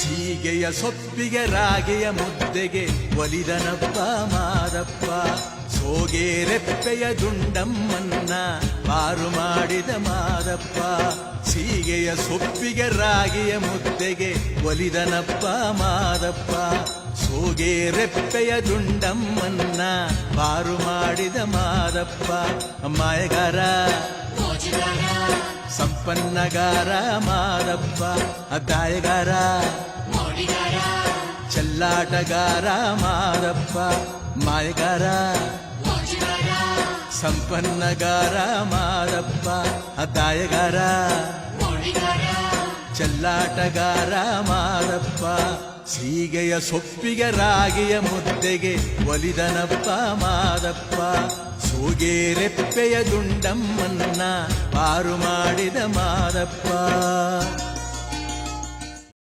ಸೀಗೆಯ ಸೊಪ್ಪಿಗೆ ರಾಗೆಯ ಮುದ್ದೆಗೆ ಒಲಿದನಪ್ಪ ಮಾದಪ್ಪ. ಸೋಗೆ ರೆಪ್ಪೆಯ ದುಂಡಮ್ಮನ್ನ ಪಾರು ಮಾಡಿದ ಮಾದಪ್ಪ. ಸೀಗೆಯ ಸೊಪ್ಪಿಗೆ ರಾಗೆಯ ಮುದ್ದೆಗೆ ಒಲಿದನಪ್ಪ ಮಾದಪ್ಪ. ಸೋಗೆ ರೆಪ್ಪೆಯ ದುಂಡಮ್ಮನ್ನ ಪಾರು ಮಾಡಿದ ಮಾದಪ್ಪ. ಮಾಯಗಾರ ಸಂಪನ್ನಗಾರ ಮಾದಪ್ಪ. ದಾಯಗಾರ ಚೆಲ್ಲಾಟಗಾರ ಮಾದಪ್ಪ. ಮಾಯಗಾರ ಸಂಪನ್ನಗಾರ ಮಾದಪ್ಪ. ದಾಯಗಾರ ಚೆಲ್ಲಾಟಗಾರ ಮಾದಪ್ಪ. ಸೀಗೆಯ ಸೊಪ್ಪಿಗೆ ರಾಗಿಯ ಮುದ್ದೆಗೆ ಒಲಿದನಪ್ಪ ಮಾದಪ್ಪ. ಸೋಗೆ ರೆಪ್ಪೆಯ ದುಂಡಮ್ಮನ್ನ ಪಾರು ಮಾಡಿದ ಮಾದಪ್ಪ.